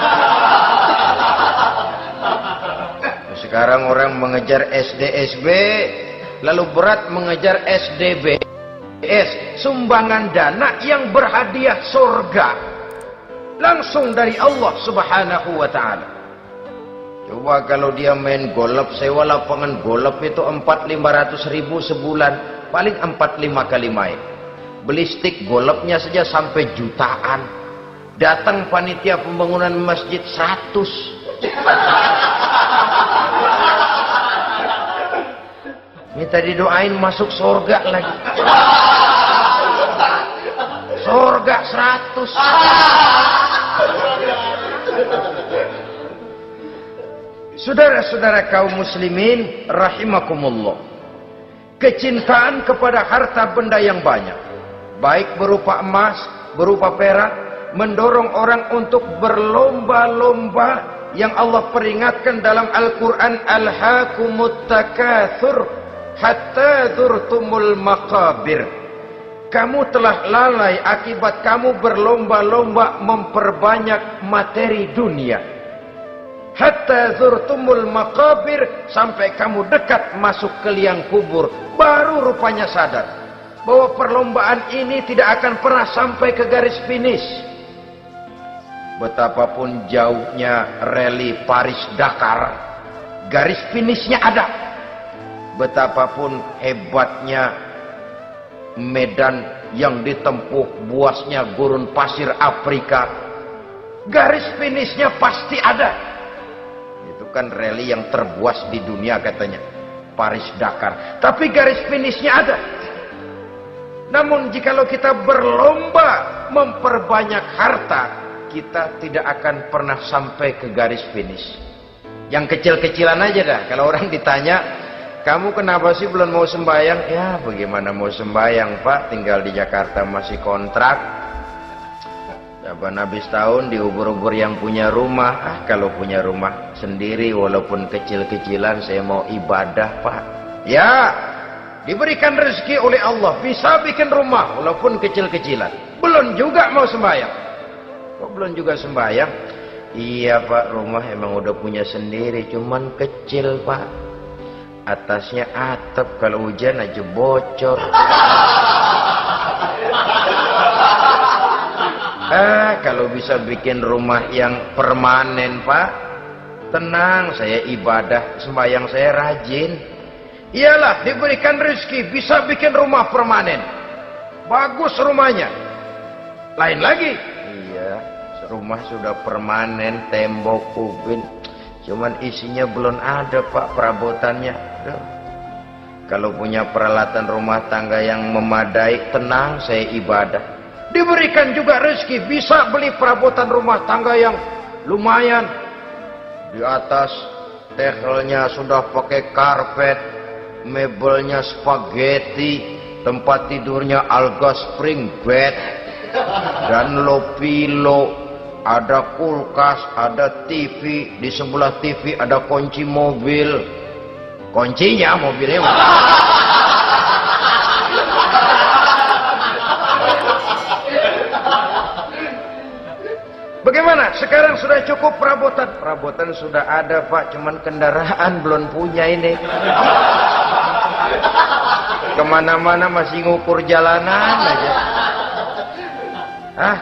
Speaker 1: Sekarang orang mengejar SDSB, lalu berat mengejar SDBS, sumbangan dana yang berhadiah surga langsung dari Allah Subhanahu wa taala. Coba kalau dia main golf, sewa lapangan golf itu 400-500 ribu sebulan, paling 4-5 kali main. Beli stick golfnya saja sampai jutaan. Datang panitia pembangunan masjid 100. Minta didoain masuk surga lagi. Surga 100. Saudara-saudara kaum muslimin rahimakumullah, kecintaan kepada harta benda yang banyak, baik berupa emas, berupa perak, mendorong orang untuk berlomba-lomba yang Allah peringatkan dalam Al-Quran, alhaakumut takatsur hatta zurtumul maqabir. Kamu telah lalai akibat kamu berlomba-lomba memperbanyak materi dunia. Hatta zurtumul maqabir, sampai kamu dekat masuk ke liang kubur, baru rupanya sadar bahwa perlombaan ini tidak akan pernah sampai ke garis finish. Betapapun jauhnya rally Paris-Dakar, garis finishnya ada. Betapapun hebatnya medan yang ditempuh, buasnya gurun pasir Afrika, garis finishnya pasti ada. Kan rally yang terbuas di dunia katanya, Paris-Dakar, tapi garis finishnya ada. Namun jikalau kita berlomba memperbanyak harta, kita tidak akan pernah sampai ke garis finish. Yang kecil-kecilan aja dah. Kalau orang ditanya, kamu kenapa sih belum mau sembahyang? Ya bagaimana mau sembahyang Pak, tinggal di Jakarta masih kontrak. Jaban habis tahun diubur-ubur yang punya rumah. Kalau punya rumah sendiri walaupun kecil-kecilan saya mau ibadah Pak. Ya, diberikan rezeki oleh Allah bisa bikin rumah walaupun kecil-kecilan. Belum juga mau sembahyang. Kok belum juga sembahyang? Iya Pak, rumah emang udah punya sendiri, cuman kecil Pak. Atasnya atap, kalau hujan aja bocor. Kalau bisa bikin rumah yang permanen Pak, tenang, saya ibadah, sembahyang saya rajin. Iyalah, diberikan rezeki bisa bikin rumah permanen. Bagus rumahnya. Lain lagi. Iya, rumah sudah permanen, tembok, ubin, cuman isinya belum ada Pak perabotannya. Kalau punya peralatan rumah tangga yang memadai, tenang, saya ibadah. Diberikan juga rezeki bisa beli perabotan rumah tangga yang lumayan. Di atas tehelnya sudah pakai karpet, mebelnya spaghetti, tempat tidurnya alga spring bed dan low pillow, ada kulkas, ada TV, di sebelah TV ada kunci mobil. Kuncinya mobilnya bagaimana? Sekarang sudah cukup perabotan. Perabotan sudah ada Pak, cuman kendaraan belum punya ini. Kemana-mana masih ngukur jalanan aja.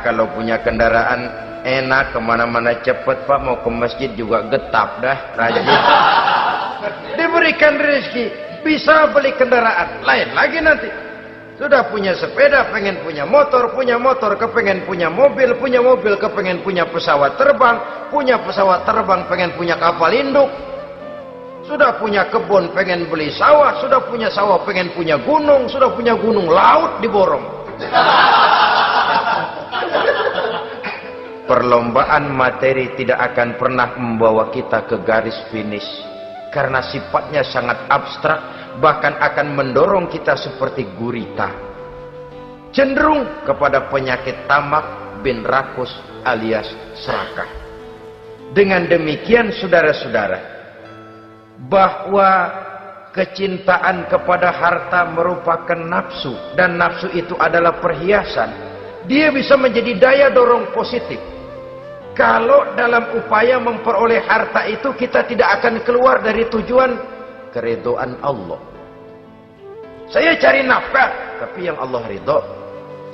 Speaker 1: Kalau punya kendaraan enak, kemana-mana cepet Pak, mau ke masjid juga getap dah, rajin. Diberikan rezeki bisa beli kendaraan. Lain lagi nanti. Sudah punya sepeda, pengen punya motor, kepengen punya mobil, kepengen punya pesawat terbang, pengen punya kapal induk. Sudah punya kebun, pengen beli sawah, sudah punya sawah, pengen punya gunung, sudah punya gunung, laut diborong. Perlombaan materi tidak akan pernah membawa kita ke garis finish. Karena sifatnya sangat abstrak, bahkan akan mendorong kita seperti gurita. Cenderung kepada penyakit tamak bin rakus alias serakah. Dengan demikian saudara-saudara, bahwa kecintaan kepada harta merupakan nafsu, dan nafsu itu adalah perhiasan, dia bisa menjadi daya dorong positif. Kalau dalam upaya memperoleh harta itu kita tidak akan keluar dari tujuan keridhaan Allah. Saya cari nafkah, tapi yang Allah ridho.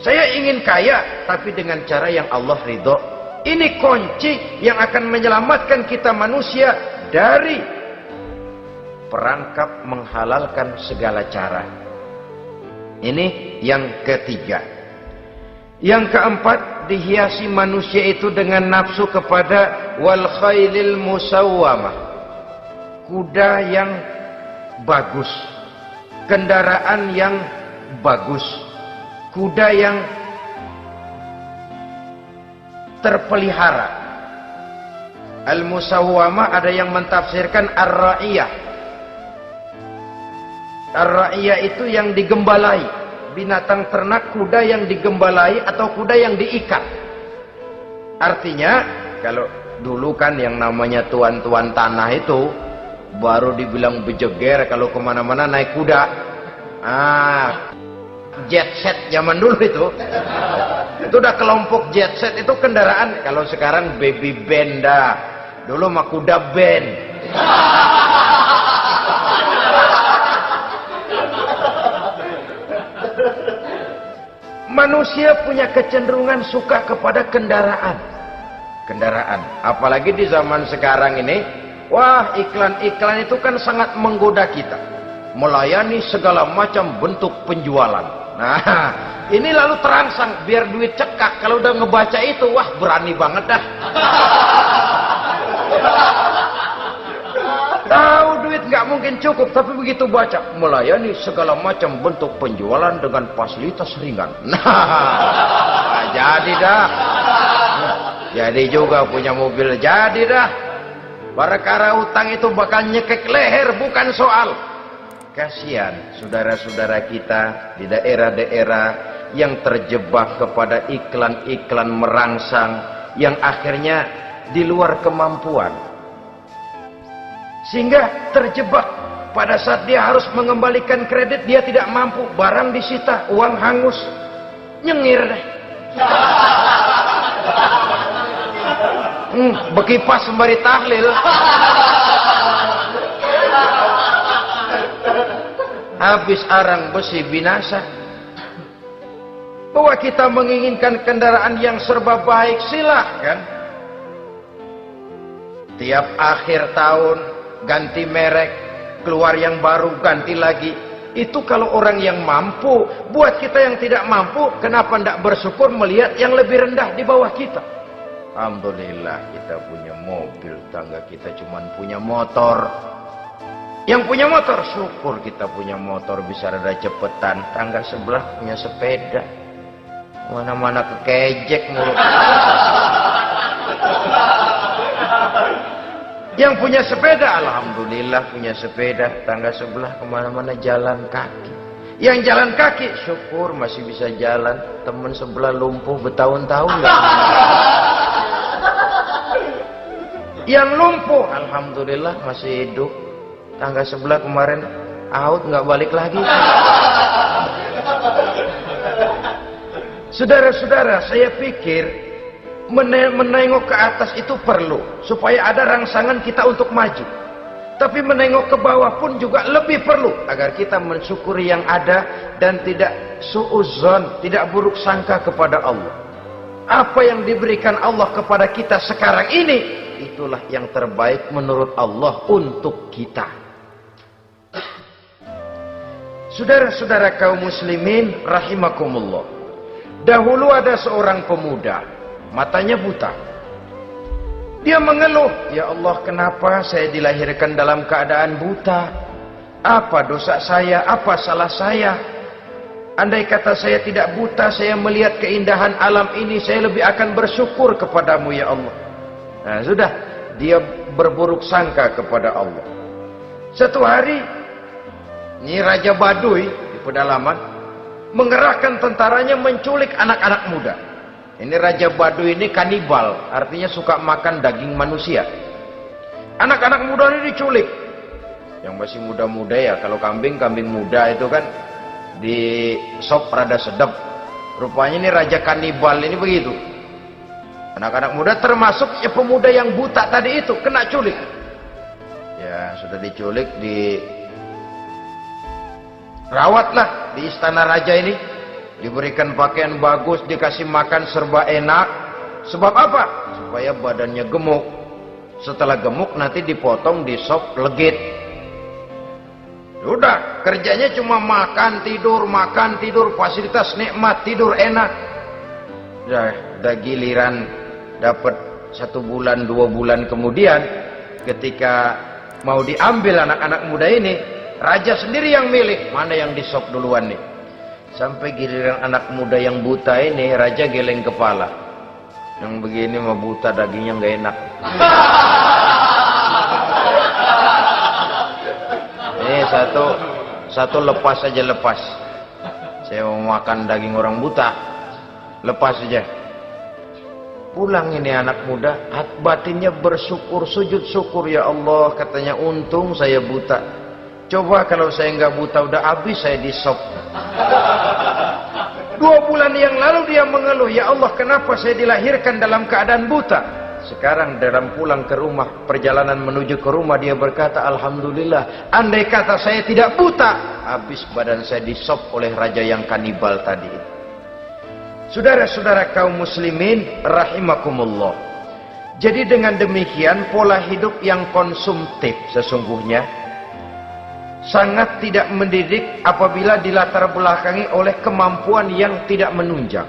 Speaker 1: Saya ingin kaya, tapi dengan cara yang Allah ridho. Ini kunci yang akan menyelamatkan kita manusia dari perangkap menghalalkan segala cara. Ini yang ketiga. Yang keempat, dihiasi manusia itu dengan nafsu kepada wal khailil musawwamah, kuda yang bagus, kendaraan yang bagus, kuda yang terpelihara. Al musawwamah ada yang mentafsirkan ar-ra'iyah. Ar-ra'iyah itu yang digembalai. Binatang ternak, kuda yang digembalai atau kuda yang diikat. Artinya, kalau dulu kan yang namanya tuan-tuan tanah itu baru dibilang bejeger kalau kemana-mana naik kuda. Jet set zaman dulu itu udah kelompok jet set itu kendaraan. Kalau sekarang baby benda, dulu mah kuda band. Manusia punya kecenderungan suka kepada kendaraan. Apalagi di zaman sekarang ini, wah, iklan-iklan itu kan sangat menggoda kita. Melayani segala macam bentuk penjualan. Nah, ini lalu terangsang biar duit cekak. Kalau udah ngebaca itu, wah, berani banget dah. Tahu duit nggak mungkin cukup, tapi begitu baca melayani segala macam bentuk penjualan dengan fasilitas ringan. Nah, jadi dah. Jadi juga punya mobil, jadi dah. Perkara utang itu bakal nyekek leher, bukan soal. Kasihan saudara-saudara kita di daerah-daerah yang terjebak kepada iklan-iklan merangsang yang akhirnya di luar kemampuan. Sehingga terjebak pada saat dia harus mengembalikan kredit, dia tidak mampu, barang disita, uang hangus, nyengir deh. Bekipas sembari tahlil. Habis arang besi binasa. Bahwa kita menginginkan kendaraan yang serba baik, silahkan. Tiap akhir tahun ganti merek, keluar yang baru, ganti lagi. Itu kalau orang yang mampu. Buat kita yang tidak mampu, kenapa tidak bersyukur melihat yang lebih rendah di bawah kita? Alhamdulillah kita punya mobil, tangga kita cuma punya motor. Yang punya motor, syukur kita punya motor bisa rada cepetan. Tangga sebelah punya sepeda, mana-mana kekejek mulu. Yang punya sepeda, alhamdulillah punya sepeda. Tangga sebelah kemana-mana jalan kaki. Yang jalan kaki, syukur masih bisa jalan. Temen sebelah lumpuh bertahun-tahun gak. Yang lumpuh, alhamdulillah masih hidup. Tangga sebelah kemarin out nggak balik lagi. Saudara-saudara, saya pikir menengok ke atas itu perlu supaya ada rangsangan kita untuk maju. Tapi menengok ke bawah pun juga lebih perlu agar kita mensyukuri yang ada dan tidak suudzon, tidak buruk sangka kepada Allah. Apa yang diberikan Allah kepada kita sekarang ini, itulah yang terbaik menurut Allah untuk kita. Saudara-saudara kaum muslimin rahimakumullah. Dahulu ada seorang pemuda, matanya buta. Dia mengeluh, "Ya Allah, kenapa saya dilahirkan dalam keadaan buta? Apa dosa saya? Apa salah saya? Andai kata saya tidak buta, saya melihat keindahan alam ini, saya lebih akan bersyukur kepadamu ya Allah." Nah, sudah, dia berburuk sangka kepada Allah. Satu hari, ini Raja Baduy di pedalaman mengerahkan tentaranya menculik anak-anak muda. Ini Raja Baduy ini kanibal, artinya suka makan daging manusia. Anak-anak muda ini diculik. Yang masih muda-muda ya, kalau kambing muda itu kan di sop rada sedap. Rupanya ini Raja kanibal ini begitu. Anak-anak muda termasuk ya pemuda yang buta tadi itu kena culik. Ya, sudah diculik, rawatlah di istana raja ini, diberikan pakaian bagus, dikasih makan serba enak. Sebab apa? Supaya badannya gemuk. Setelah gemuk nanti dipotong di sop legit. Sudah, kerjanya cuma makan tidur, fasilitas nikmat, tidur enak. Udah giliran dapat 1 bulan 2 bulan kemudian, ketika mau diambil anak-anak muda ini, raja sendiri yang milih mana yang disop duluan nih. Sampai giliran anak muda yang buta ini, raja geleng kepala. Yang begini mah buta, dagingnya nggak enak. Ini satu lepas aja, lepas. Saya mau makan daging orang buta, lepas aja. Pulang ini anak muda, batinnya bersyukur, sujud syukur, ya Allah, katanya, untung saya buta. Coba kalau saya nggak buta, udah habis saya disop. 2 bulan yang lalu dia mengeluh, "Ya Allah, kenapa saya dilahirkan dalam keadaan buta?" Sekarang dalam pulang ke rumah, perjalanan menuju ke rumah, dia berkata, "Alhamdulillah, andai kata saya tidak buta, habis badan saya disop oleh raja yang kanibal tadi." Saudara-saudara kaum muslimin rahimakumullah. Jadi dengan demikian, pola hidup yang konsumtif sesungguhnya sangat tidak mendidik apabila dilatar belakangi oleh kemampuan yang tidak menunjang.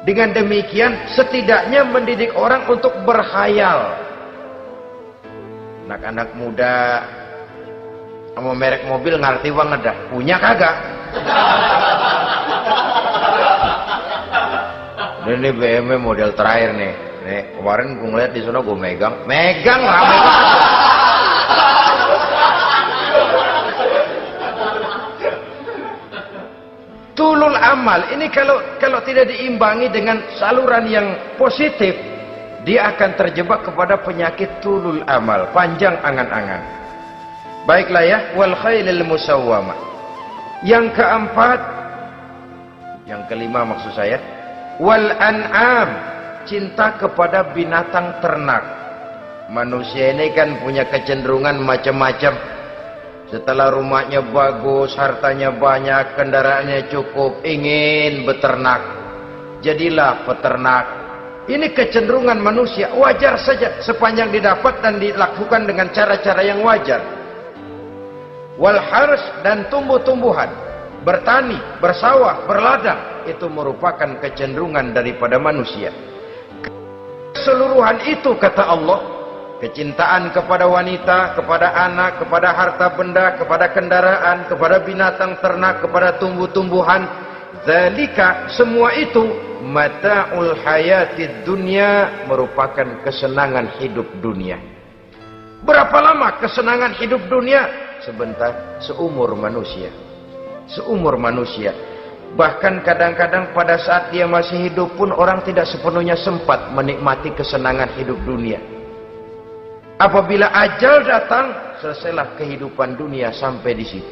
Speaker 1: Dengan demikian, setidaknya mendidik orang untuk berkhayal. Anak-anak muda sama merek mobil ngerti banget dah, punya kagak? Ini BMW model terakhir nih. Nih, kemarin gue ngeliat di sana gue megang rame banget. Tulul amal ini kalau tidak diimbangi dengan saluran yang positif, dia akan terjebak kepada penyakit tulul amal, panjang angan-angan. Baiklah ya, wal khailil musawwamah. Yang keempat, yang kelima maksud saya, wal an'am, cinta kepada binatang ternak. Manusia ini kan punya kecenderungan macam-macam. Setelah rumahnya bagus, hartanya banyak, kendaraannya cukup, ingin beternak. Jadilah peternak. Ini kecenderungan manusia, wajar saja sepanjang didapat dan dilakukan dengan cara-cara yang wajar. Wal hars, dan tumbuh-tumbuhan, bertani, bersawah, berladang, itu merupakan kecenderungan daripada manusia. Keseluruhan itu kata Allah, kecintaan kepada wanita, kepada anak, kepada harta benda, kepada kendaraan, kepada binatang ternak, kepada tumbuh-tumbuhan, zalika, semua itu mata'ul hayatid dunya, merupakan kesenangan hidup dunia. Berapa lama kesenangan hidup dunia? Sebentar, seumur manusia. Seumur manusia. Bahkan kadang-kadang pada saat dia masih hidup pun orang tidak sepenuhnya sempat menikmati kesenangan hidup dunia. Apabila ajal datang, selesailah kehidupan dunia sampai di situ.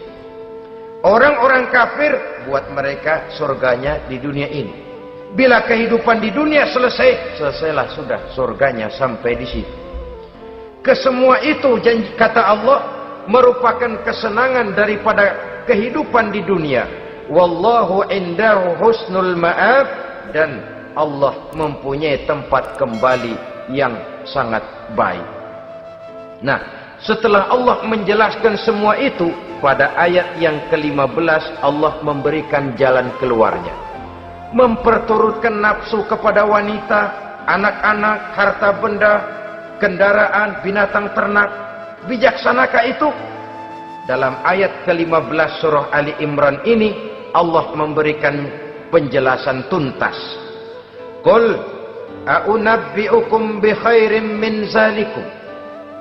Speaker 1: Orang-orang kafir, buat mereka surganya di dunia ini. Bila kehidupan di dunia selesai, selesailah sudah surganya sampai di situ. Kesemua itu janji kata Allah merupakan kesenangan daripada kehidupan di dunia. Wallahu indahu husnul ma'ab, dan Allah mempunyai tempat kembali yang sangat baik. Nah, setelah Allah menjelaskan semua itu, pada ayat yang ke-15 Allah memberikan jalan keluarnya. Memperturutkan nafsu kepada wanita, anak-anak, harta benda, kendaraan, binatang ternak. Bijaksanakah itu? Dalam ayat ke-15 surah Ali Imran ini Allah memberikan penjelasan tuntas. Qul a'unabbi'ukum bi khairim min zalikum.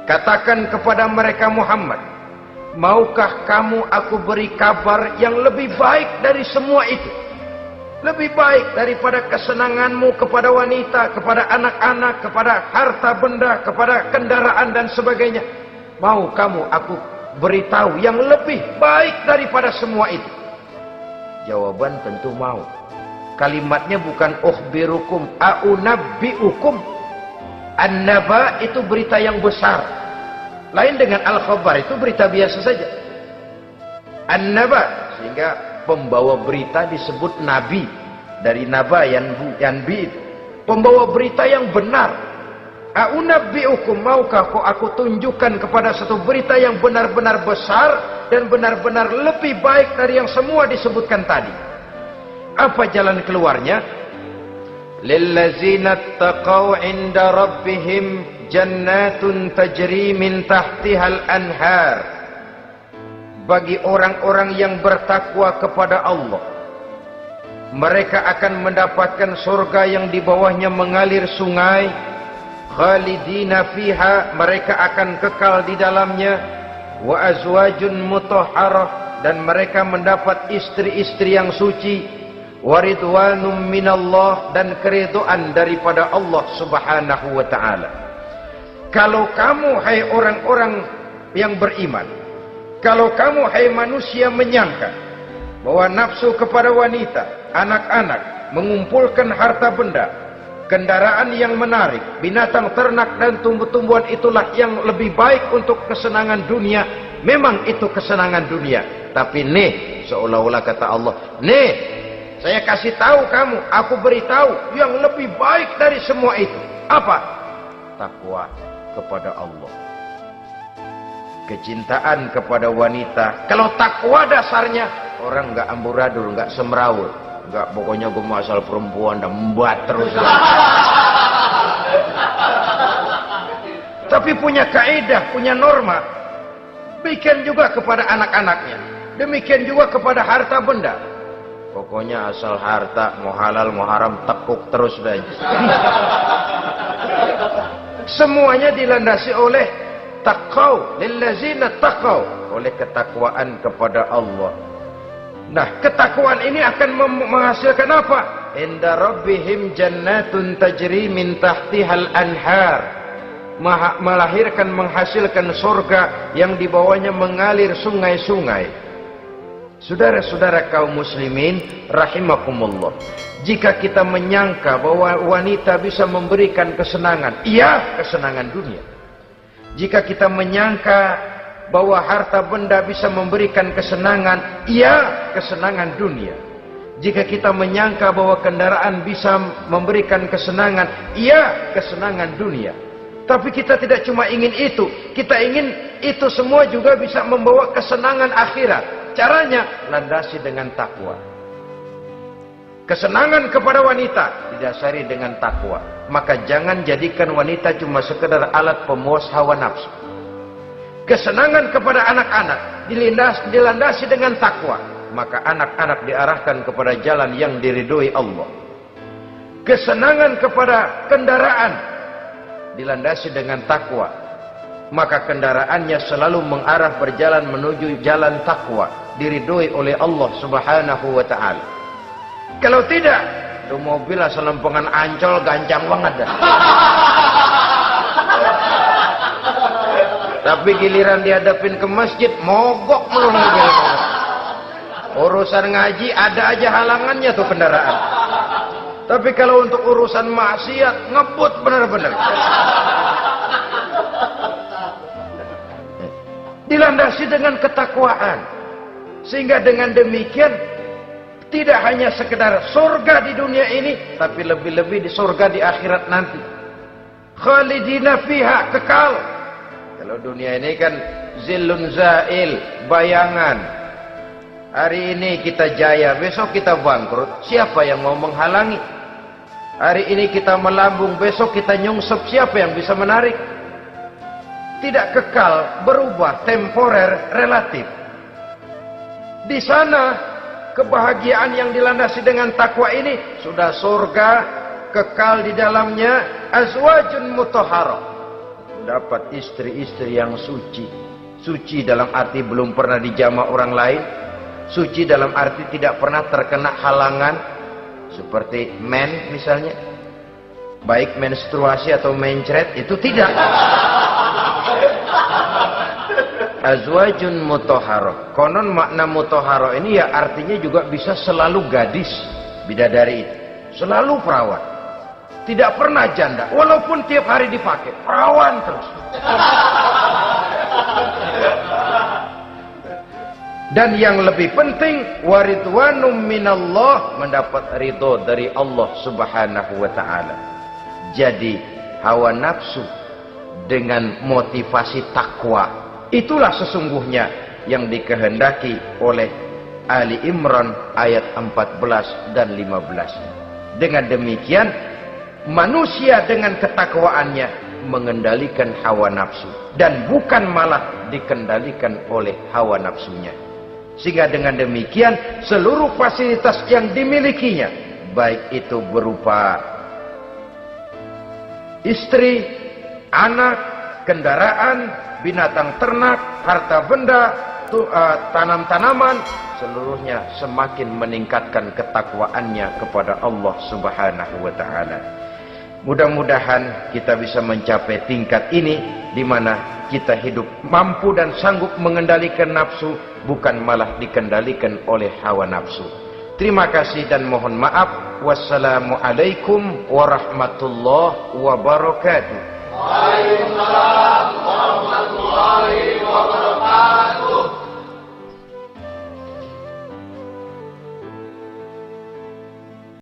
Speaker 1: Katakan kepada mereka Muhammad, maukah kamu aku beri kabar yang lebih baik dari semua itu? Lebih baik daripada kesenanganmu kepada wanita, kepada anak-anak, kepada harta benda, kepada kendaraan dan sebagainya. Mau kamu aku beritahu yang lebih baik daripada semua itu? Jawaban tentu mau. Kalimatnya bukan ukhbirukum, a'unabbi'ukum. An-naba itu berita yang besar. Lain dengan al-khabar, itu berita biasa saja. An-naba, sehingga pembawa berita disebut nabi. Dari naba, yanbi itu. Pembawa berita yang benar. A'unabbi'ukum, maukah kau aku tunjukkan kepada satu berita yang benar-benar besar dan benar-benar lebih baik dari yang semua disebutkan tadi. Apa jalan keluarnya? Lillazina taqaw 'inda rabbihim jannatun tajri min tahtihal anhar. Bagi orang-orang yang bertakwa kepada Allah, mereka akan mendapatkan surga yang di bawahnya mengalir sungai. Khalidina fiha, mereka akan kekal di dalamnya. Wa azwajun mutahharah, dan mereka mendapat istri-istri yang suci. Waridwanum minallah, dan keridhaan daripada Allah subhanahu wa ta'ala. Kalau kamu hai orang-orang yang beriman, kalau kamu hai manusia menyangka bahwa nafsu kepada wanita, anak-anak, mengumpulkan harta benda, kendaraan yang menarik, binatang ternak dan tumbuh-tumbuhan itulah yang lebih baik untuk kesenangan dunia, memang itu kesenangan dunia. Tapi nih, seolah-olah kata Allah, nih, saya kasih tahu kamu, aku beritahu yang lebih baik dari semua itu. Apa? Takwa kepada Allah. Kecintaan kepada wanita. Kalau takwa dasarnya, orang nggak amburadul, nggak semrawut, nggak pokoknya gue mau asal perempuan dan membuat terus. Tapi punya kaidah, punya norma. Demikian juga kepada anak-anaknya. Demikian juga kepada harta benda. Pokoknya asal harta, mau halal mau haram, tekuk terus deh. Semuanya dilandasi oleh taqaw, lillazina taqaw, oleh ketakwaan kepada Allah. Nah, ketakwaan ini akan menghasilkan apa? Inda rabbihim jannatun tajri min tahtihal anhar. Melahirkan, menghasilkan surga yang di bawahnya mengalir sungai-sungai. Saudara-saudara kaum muslimin rahimakumullah, jika kita menyangka bahwa wanita bisa memberikan kesenangan, iya, kesenangan dunia. Jika kita menyangka bahwa harta benda bisa memberikan kesenangan, iya, kesenangan dunia. Jika kita menyangka bahwa kendaraan bisa memberikan kesenangan, iya, kesenangan dunia. Tapi kita tidak cuma ingin itu, kita ingin itu semua juga bisa membawa kesenangan akhirat. Caranya landasi dengan takwa. Kesenangan kepada wanita didasari dengan takwa. Maka jangan jadikan wanita cuma sekedar alat pemuas hawa nafsu. Kesenangan kepada anak-anak dilandasi dengan takwa. Maka anak-anak diarahkan kepada jalan yang diridhoi Allah. Kesenangan kepada kendaraan dilandasi dengan takwa, maka kendaraannya selalu mengarah berjalan menuju jalan takwa, diridhoi oleh Allah Subhanahu wa taala. Kalau tidak, itu mobil asal lempengan Ancol gancang banget dah. Tapi giliran dihadapin ke masjid, mogok melulu. Urusan ngaji ada aja halangannya tuh kendaraan. Tapi kalau untuk urusan maksiat, ngebut benar-benar. Dilandasi dengan ketakwaan. Sehingga dengan demikian, tidak hanya sekedar surga di dunia ini, tapi lebih-lebih di surga di akhirat nanti. Khalidina fiha, kekal. Kalau dunia ini kan zillun zail, bayangan. Hari ini kita jaya, besok kita bangkrut. Siapa yang mau menghalangi? Hari ini kita melambung, besok kita nyungsep. Siapa yang bisa menarik? Tidak kekal, berubah, temporer, relatif. Di sana, kebahagiaan yang dilandasi dengan takwa ini sudah surga, kekal di dalamnya, azwajun mutahharah. Dapat istri-istri yang suci. Suci dalam arti belum pernah dijamah orang lain. Suci dalam arti tidak pernah terkena halangan. Seperti men misalnya, baik menstruasi atau mencret, itu tidak. Azwajun mutahharah. Konon makna mutahharah ini ya artinya juga bisa selalu gadis, bidadari itu, selalu perawan, tidak pernah janda, walaupun tiap hari dipakai, perawan terus. Dan yang lebih penting, waridwanum minallah, mendapat ridho dari Allah Subhanahu wa taala. Jadi hawa nafsu dengan motivasi takwa, itulah sesungguhnya yang dikehendaki oleh Ali Imran ayat 14 dan 15. Dengan demikian, manusia dengan ketakwaannya mengendalikan hawa nafsu dan bukan malah dikendalikan oleh hawa nafsunya. Sehingga dengan demikian seluruh fasilitas yang dimilikinya, baik itu berupa istri, anak, kendaraan, binatang ternak, harta benda, tanam-tanaman, seluruhnya semakin meningkatkan ketakwaannya kepada Allah Subhanahu wa taala. Mudah-mudahan kita bisa mencapai tingkat ini, di mana kita hidup mampu dan sanggup mengendalikan nafsu, bukan malah dikendalikan oleh hawa nafsu. Terima kasih dan mohon maaf. Wassalamualaikum warahmatullahi wabarakatuh.